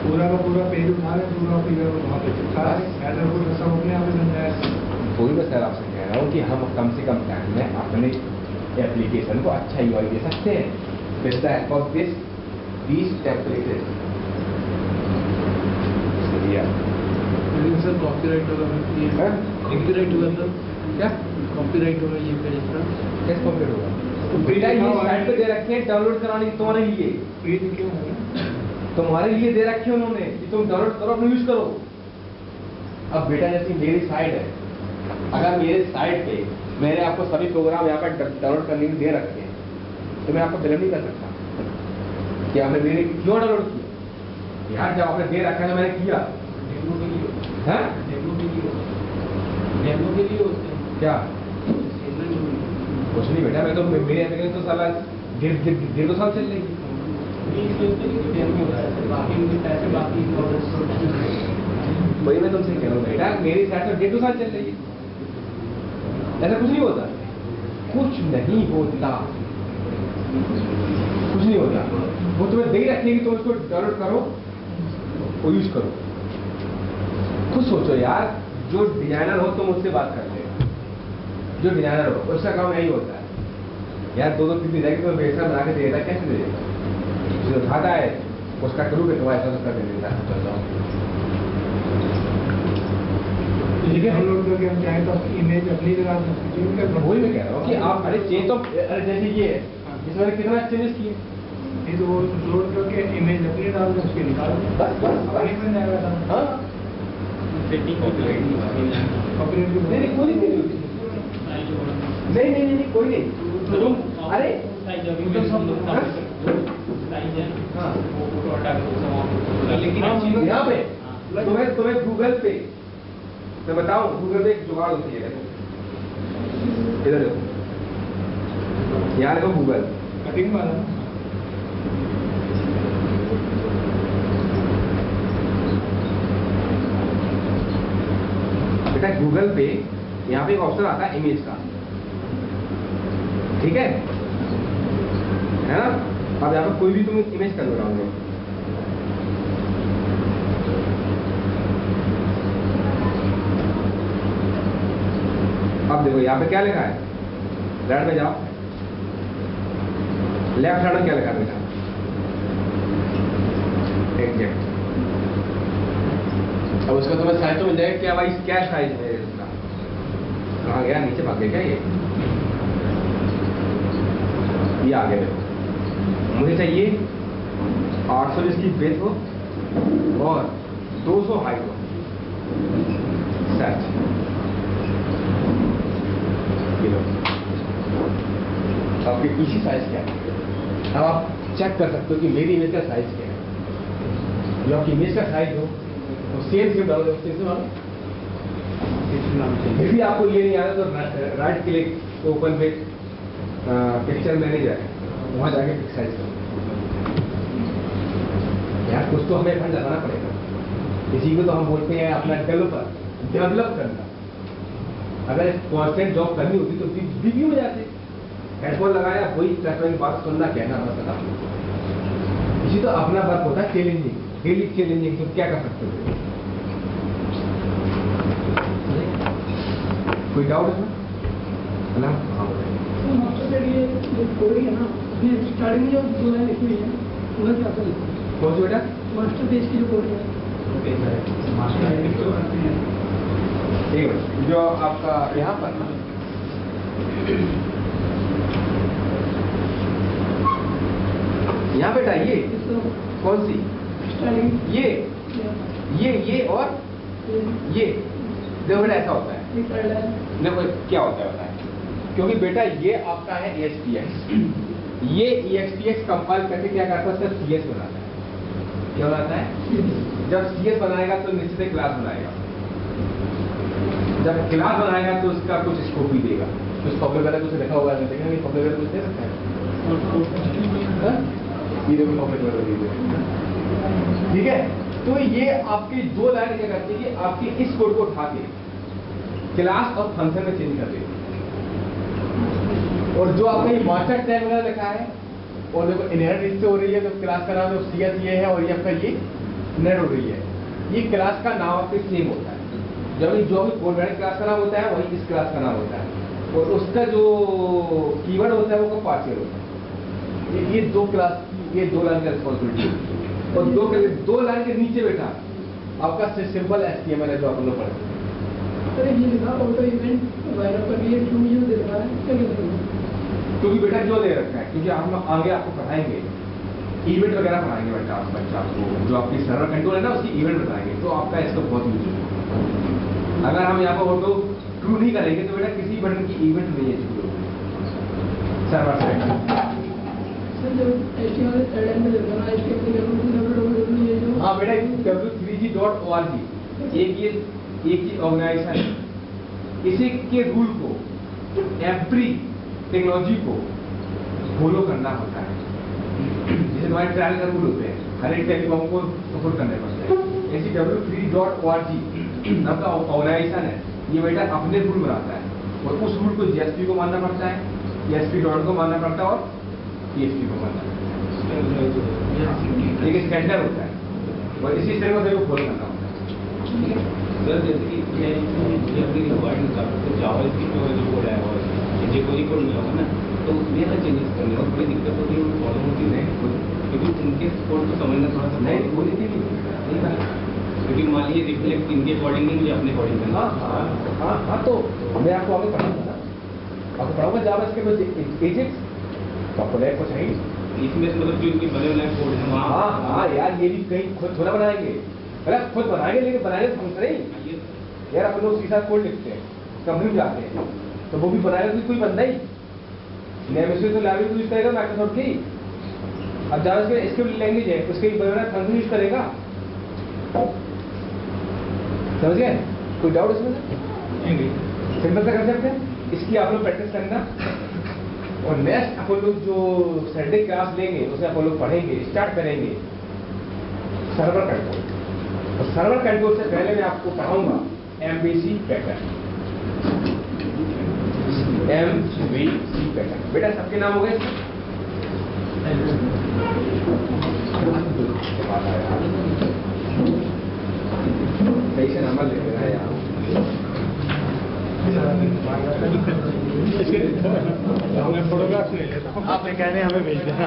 पूरा का पूरा पेज उठा रहे, पूरा फिगर वहाँ पे चिपका रहे, हेडर फुटर सब अपने आप ही बन जाएगा। वही मैं सर आपसे कह रहा हूँ कि हम कम से कम टाइम में अपने एप्लीकेशन को अच्छा यूआई दे सकते हैं। With the help of these templates। लेकिन सर कॉपीराइट होगा ये हाँ? कॉपीराइट होगा सर, क्या कॉपीराइट होगा ये पेज का। कैसे कॉपीराइट होगा? बेटा ये साइट पे दे रखे हैं डाउनलोड कराने की तुम्हारे लिए, पेज क्यों है? तुम्हारे लिए दे रखे हैं उन्होंने कि तुम डाउनलोड करो अपने यूज करो। अब बेटा जैसे मेरी साइट है, अगर मेरे साइट पे मैंने आपको सभी प्रोग्राम यहाँ पर डाउनलोड करने के लिए दे रखे हैं तो मैं आपको ब्लेम नहीं कर सकता कि आपने मेरे क्यों डाउनलोड किया। यार जब आपने दे रखा है तो मैंने किया। डेमो के लिए हैं? डेमो के लिए होते हैं क्या सेल नहीं होगी। कुछ नहीं बेटा, मैं तो मेरे एप्लीकेशन तो साला डेढ़ 2 साल चल रही है। नहीं इसलिए होता है कि डेमो होता है सर, बाकी उनके पैसे बाकी वही मैं तुमसे कह रहा हूँ बेटा, मेरी साइड तो 1.5 साल चल रही है, ऐसा कुछ नहीं होता, कुछ नहीं होता, कुछ नहीं होता। वो तुम्हें दे रखेगी तो उसको डाउनलोड करो और यूज करो। खुद सोचो यार, जो डिजाइनर हो तुम उससे बात कर ले, जो डिजाइनर हो उसका काम यही होता है यार, 2-2 3 डिजाइन तो बेसा बना के दे देता है, कैसे दे देगा? जो उठाता है उसका करूँ कि तुम्हारा ऐसा कर देता है। चल जाओ ठीक है, हम लोग तो हम चाहें तो अपनी इमेज अपनी जगह वही मैं कह रहा हूँ कि आप अरे चेंज तो अरे जैसे ये है इसमें मैंने कितना चेंजेस किए, ये तो वो लोड करके इमेज अपनी डाल दें, उसके निकाल दें, बस बस अपनी बन जाएगा सब। हाँ सेटिंग कॉपीराइट कॉपीराइट भी नहीं नहीं कोई नहीं नहीं नहीं नहीं कोई नहीं तुम अरे हाँ लेकिन यहाँ पे तुम्हें गूगल पे मैं बताऊं, गूगल पे एक जुगाड़ होती है, इधर देखो, यहाँ देखो गूगल, कटिंग वाला बेटा गूगल पे यहाँ पे एक ऑप्शन आता है इमेज का, ठीक है ना? अब यहाँ पे कोई भी तुम इमेज कर लो डाउनलोड, अब देखो यहाँ पे क्या लिखा है, राइट में जाओ, लेफ्ट हैंड में क्या लिखा है बेटा, एग्जैक्ट। अब उसका तुम्हें साइज तो मिल जाएगा, क्या भाई क्या साइज है इसका, कहाँ गया, नीचे भाग गया क्या ये आ गया। देखो मुझे चाहिए 800 इसकी बेस हो और 200 हाइट हो, सर्च आपके इसी साइज क्या है। अब आप चेक कर सकते हो कि मेरी इमेज का साइज क्या है, जो आपकी इमेज का साइज हो वो सेम डालो, सेम डालो। यदि आपको ये नहीं आता तो राइट क्लिक ओपन पे पिक्चर मैनेजर, वहां जाके पिक साइज करो। यार कुछ तो हमें फंड लगाना पड़ेगा, इसी को तो हम बोलते हैं अपना डेवलप करना। अगर कॉन्स्टेंट जॉब करनी होती तो बिजी हो जाते, हेडफोन लगाया वही ट्रैफिक बात सुनना, कहना बस खत्म। इसी तो अपना बात होता है चैलेंजिंग, डेली चैलेंजिंग, तो क्या कर सकते हो? कोई डाउट है? हाँ मास्टर के लिए जो कोड है ना, उसमें स्टार्टिंग में जो 2 लाइन लिखी हुई है वह क्या था? कौन सी बेटा? मास्टर पेज की जो कोड है एक मिनट, जो आपका यहाँ पर यहाँ बेटा ये इसको कौन सी, स्टार्टिंग ये और ये, देखो बेटा ऐसा होता है। एक पढ़ है देखो क्या होता है बताएं, क्योंकि बेटा ये आपका है EXPX, ये EXPX कंपाइल करके क्या करता है सर, CS बनाता है। क्या बनाता है? जब CS बनाएगा तो निश्चित ही क्लास बनाएगा, जब क्लास बनाएगा तो उसका कुछ स्कोप भी देगा, कुछ पब्लिक वगैरह कुछ लिखा हुआ है, देखेंगे पब्लिक वगैरह कुछ दे सकता है, ये देखो पब्लिक वगैरह, ठीक है। तो ये आपकी दो लाइन क्या करती है कि आपके इस कोड को उठा के क्लास और फंक्शन में चेंज कर देती है। और जो आपका ये मास्टर टैग वगैरह लिखा है और देखो इनहेरिट इससे हो रही है, तो क्लास का नाम जो CS ये है और ये आपका ये नेट हो रही है, ये क्लास का नाम आपके सेम होता है। जब जो भी कोड क्लास का नाम होता है वही इस क्लास का नाम होता है, और उसका जो कीवर्ड होता है वो पार्शियल होता है। ये दो क्लास की, ये दो लाइन का रिस्पॉन्सिबिलिटी है। और दो लाइन के नीचे बैठा आपका सिंपल HTML है जो आप लोग पढ़ते हैं। अरे ये लिखा ऑटो इवेंट वायरल पर ये टू यूज दे रहा है, क्या कहते हैं? क्योंकि बेटा जो दे रखा है, क्योंकि हम आगे आपको पढ़ाएंगे इवेंट वगैरह पढ़ाएंगे बेटा, बच्चा आपको जो आपकी सर्वर कंट्रोल है ना उसकी इवेंट बताएंगे, तो आपका इसका बहुत यूज होगा। अगर हम यहाँ पर ऑटो ट्रू नहीं करेंगे तो बेटा किसी बटन की इवेंट नहीं है सर्वर साइड। सर जब HTML थर्ड एंड में देता ना HTML ये जो हाँ बेटा w3g.org एक ही ऑर्गेनाइजेशन है, इसी के रूल को एवरी टेक्नोलॉजी को फॉलो करना होता है। जैसे तुम्हारे ट्रायल का रूल होते हैं, हर एक टेलीकॉम को फॉलो करने पड़ते हैं। ऐसी w3.org नाम का ऑर्गेनाइजेशन है, ये बेटा अपने रूल बनाता है और उस रूल को GSP को मानना पड़ता है, ESP को मानना पड़ता है और PHP को मानना पड़ता है। एक स्टैंडर्ड होता है और इसी तरह को फॉलो करना होता है। सर जैसे कि अपनी रिक्वायरमेंट का जावास्क्रिप्ट में जो कोड आया हुआ है, jQuery कोड में होगा ना, तो उसमें अगर चेंजेस करने में थोड़ी दिक्कत होती है, फॉलो होती है, क्योंकि उनके कोड को समझना थोड़ा सा नहीं बोली थी नहीं, क्योंकि मान लीजिए रिफ्लेक्ट इनके अकॉर्डिंग नहीं, मुझे अपने अकॉर्डिंग करना। हाँ तो मैं आपको आगे पढ़ाऊंगा ना, आपको पढ़ाऊंगा जावास्क्रिप्ट एजेक्स, तो आपको नया कुछ है इसमें मतलब जो इनके बने बनाए कोड है वहाँ। हाँ यार ये भी कहीं खुद थोड़ा बनाएंगे, अरे खुद बनाएंगे लेकिन बनाएंगे फंक्शन नहीं यार। अपन लोग सीधा कोड लिखते हैं, कंपनी में जाते हैं तो वो भी बनाएगा कोई बंदा ही तो लाइब्रेरी यूज करेगा माइक्रोसॉफ्ट की। अब जावास्क्रिप्ट स्क्रिप्ट लैंग्वेज है, उसके बना फंक्शन यूज करेगा, समझ गए? कोई डाउट इसमें? सिंपल सा कंसेप्ट है, इसकी आप लोग प्रैक्टिस करना। और नेक्स्ट अपन लोग जो सैटरडे क्लास लेंगे उसमें अपन लोग पढ़ेंगे, स्टार्ट करेंगे सर्वर कंट्रोल। और सर्वर कंट्रोल से पहले मैं आपको पढ़ाऊंगा MVC पैटर्न। MVC पैटर्न बेटा सबके नाम हो गए? सही से नंबर ले लेना यार। फोटोग्राफ ले लेता हूँ, आप कह रहे हैं हमें भेज देना।